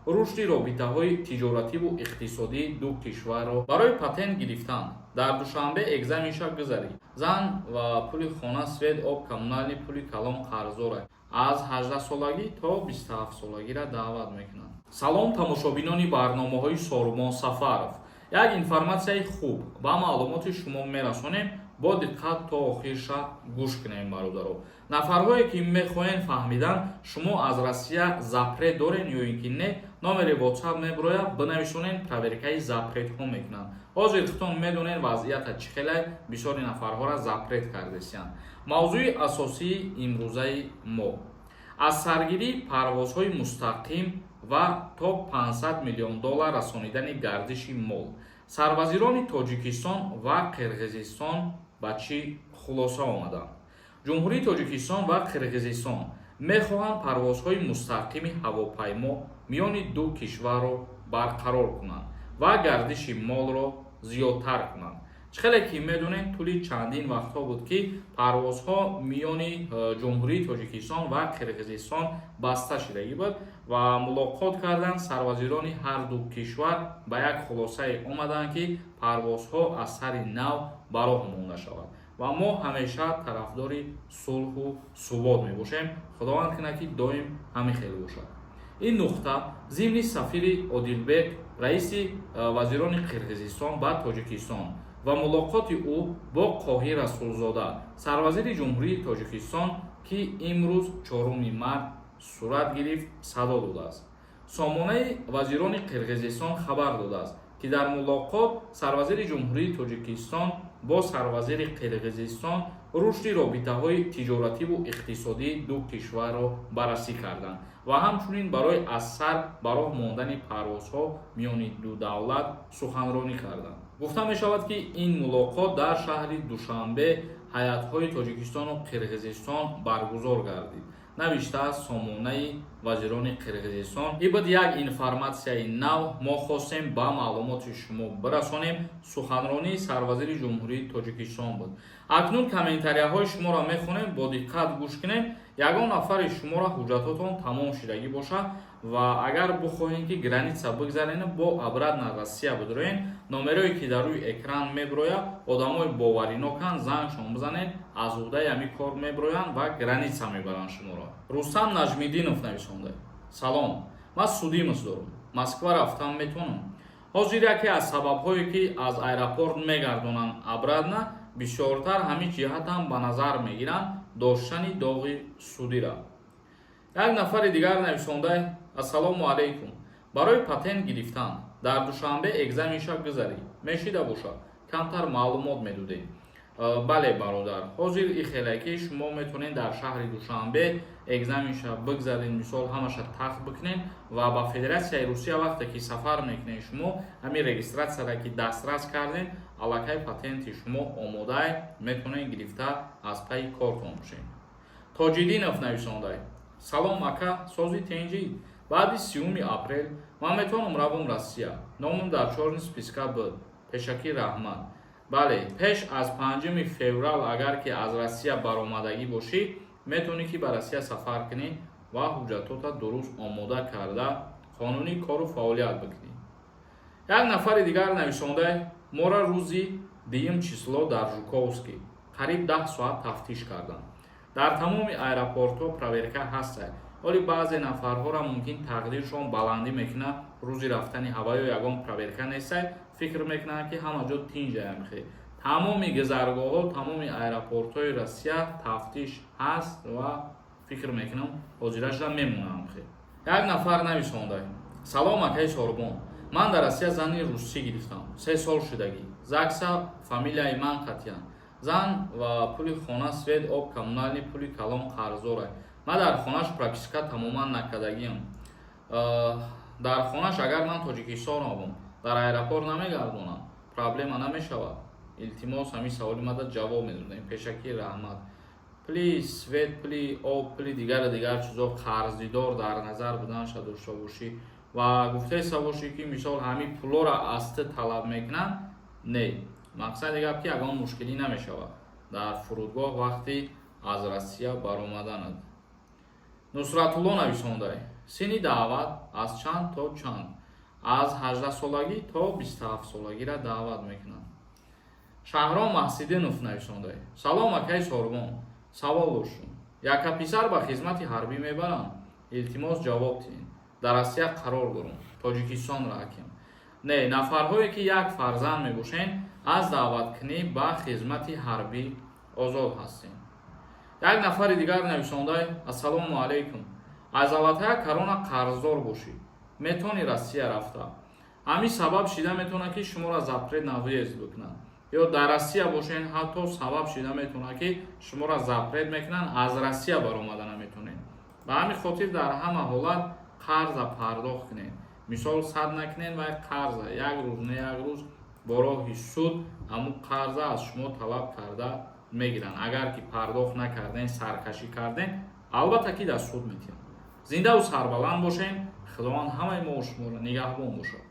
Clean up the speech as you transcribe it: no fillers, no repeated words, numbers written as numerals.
рушди робитаҳои тиҷоративу иқтисодии ду кишварро барои патент гирифтан. Дар душанбе экзаменша гузарӣ. Зан ва пули хона свет об коммунални пули калон қарздора аз 18-солагӣ то 27-солагиро даъват мекунанд. Салом тамошобинони барномаҳои Сорумон Сафаров. Як информатсияи хуб ба маълумоти шумо мерасонем. Бо диққат то охирша гӯш кунем бародаро. Нафарҳое ки мехоҳем фаҳмидан шумо аз Россия запрет дорен ё ин ки не, номери WhatsApp мебироя бинависонен, проверкаи запретҳо мекунанд. ҳозир худтон медонед вазъията чӣ хеле бисёри нафарҳоро запрет кардесиянд. мавзӯи асосии имрӯзаи мо аз саргирии парвозҳои мустақим ва то $500 миллион расонидани гардиши мол. Сарвазирони Тоҷикистон ва Қирғизистон ба чӣ хулоса омаданд? ҷумҳурии Тоҷикистон ва Қирғизистон мехоҳанд парвозҳои мустақими ҳавопаймо миёни ду кишварро барқарор кунанд ва гардиши молро зиёдтар кунанд. чӣ хеле ки медонем тӯли чандин вақтҳо буд ки парвозҳо миёни ҷумҳурии Тоҷикистон ва Қирғизистон баста шудагӣ буд ва мулоқот карданд сарвазирони ҳар ду кишвар ба як хулосае омаданд ки парвозҳо аз сари нав ба роҳ монда шавад ва мо ҳамеша тарафдори сулҳу субот мебошем. худованд кунад ки доим ҳамин хел бошад. ин нуқта зимни сафири Одилбек, раиси вазирони Қирғизистон ба Тоҷикистон ва мулоқоти ӯ бо Қоҳир Расулзода, сарвазири ҷумҳурии Тоҷикистон ки имрӯз 4 март сурат гирифт, садо додааст. сомонаи вазирони Қирғизистон хабар додааст ки дар мулоқот сарвазири ҷумҳурии Тоҷикистон бо сарвазири Қирғизистон рушди робитаҳои тиҷоративу иқтисодии ду кишварро баррасӣ карданд ва ҳамчунин барои аз сар ба роҳ мондани парвозҳо миёни ду давлат суханронӣ карданд. гуфта мешавад ки ин мулоқот дар шаҳри Душанбе ҳаятҳои Тоҷикистону Қирғизистон баргузор гардид, навиштааст сомонаи вазирони Қирғизистон. ин буд як информатсияи нав мо хостем ба маълумоти шумо бирасонем. суханронии сарвазири ҷумҳурии Тоҷикистон буд. акнун комментарияҳои шуморо мехонем, бо диққат гӯш кунем. ягон нафари шуморо ҳуҷҷатотон тамом шудагӣ бошад ва агар бихоҳем ки граница бигзарен бо обратна Россия бидроен, номерое ки дар рӯи экран мебирояд, одамои бовариноканд, зангшон бизанед, аз удаи ҳамин кор мебироянд ва граница мебаранд шуморо. Рустам Наҷмиддинов нависонда. салом, ман судӣ миздорам, Москва рафтан метавонам. ҳозир яке аз сабабҳое ки аз аэропорт мегардонанд обратна бисёртар ҳамин ҷиҳатам ба назар мегиранд доштани доғи судира. як нафари дигар нависонда. ассалому алайкум, барои патент гирифтан дар душанбе экзаменша гузарӣ мешида бошад, камтар маълумот медодем. бале бародар, ҳозир и хеле ки шумо метавонед дар шаҳри Душанбе экзаменша бигзаред, мисол ҳамаша тахт бикунед ва ба Федератсияи Русия вақте ки сафар мекунед шумо ҳамин регистратсияро ки дастрас кардед, аллакай патенти шумо омодаe, метавонед гирифта аз пайи кортон бошед. Тоҷиддинов нависонда. салом ака, сози тенҷӣ. баъди 3 апрел ман метавонам равам Россия. номам дар чорни списка буд. пешакӣ раҳмат. бале, пеш аз 5 феврал агар ки аз Россия баромадагӣ бошӣ, метавонӣ ки ба Россия сафар кунӣ ва ҳуҷҷатота дуруст омода карда қонунӣ кору фаъолият бикунӣ. як нафари дигар нависонда. мора рӯзи 2 число дар Жуковский қариб 10 соат тафтиш карданд. дар тамоми аэропортҳо проверка ҳастад. оли баъзе нафарҳоро мумкин тақдиршон баландӣ мекунад, рӯзи рафтани ҳаваё ягон проверка нестад, фикр мекунад ки ҳама ҷо тинҷая мехоҳ. тамоми гузаргоҳҳо, тамоми аэропортҳои Россия тафтиш ҳаст ва фикр мекунам ҳозирашда мемонам мехоҳ. як нафар нависонда. салом акаи Сорумон, ман дар Россия зани русӣ гирифтам, 3 сол шудагӣ. ЗАГСа фамилияи ман Қатиян. зан ва пули хона свет об коммунални пули калон қарздора. ман дар хонаш прописка тамоман накардагиам. дар хонаш агар ман Тоҷикистон обам, дар аэропорт намегардонам, проблема намешавад. илтимос ҳамин саволи мада ҷавоб медодем. пешакӣ раҳмат. пули свет, пули об, пули дигар чизо қарздидор дар назар буданша дошта бошӣ ва гуфтаеса бошӣ ки мисол ҳамин пулоро аз ту талаб мекунанд. не, мақсади гап ки ягон мушкилӣ намешавад дар фурудгоҳ вақти аз Россия баромаданад. Нусратулло нависонда. синни даъват аз чанд то чанд? аз 18-солагӣ то 27-солагиро даъват мекунанд. Шаҳром Маҳсидинов нависонда: салом акай Сорвон, савол дошум. Яка писар ба хизмати ҳарбӣ мебаранд? илтимос ҷавоб диҳед. дар Россия қарор дорам, Тоҷикистон ракем. Не, нафарҳое ки як фарзанд мебошем, аз даъваткунӣ ба хизмати ҳарбӣ озод ҳастем. Як нафари дигар нависонда: ассалому алайкум, аз аллатая карона қарздор бошед, метони Россия рафта. ҳамин сабаб шида метавонад ки шуморо запрет на въезд бикунанд. ё дар Россия бошен, ҳатто сабаб шида метавонад ки шуморо запрет мекунанд, аз Россия баромада наметавонед. ба ҳамин хотир дар ҳама ҳолат қарза пардохт кунед. мисол сад накунед ва қарза як рӯз не як рӯз бо роҳи суд ҳамун қарза аз шумо талаб карда мегиранд. агар ки пардохт накарден, саркашӣ карден, албатта ки дар суд метиҳанд. зиндаву сарбаланд бошем. худованд ҳамаи мо шуморо нигаҳбон бошад.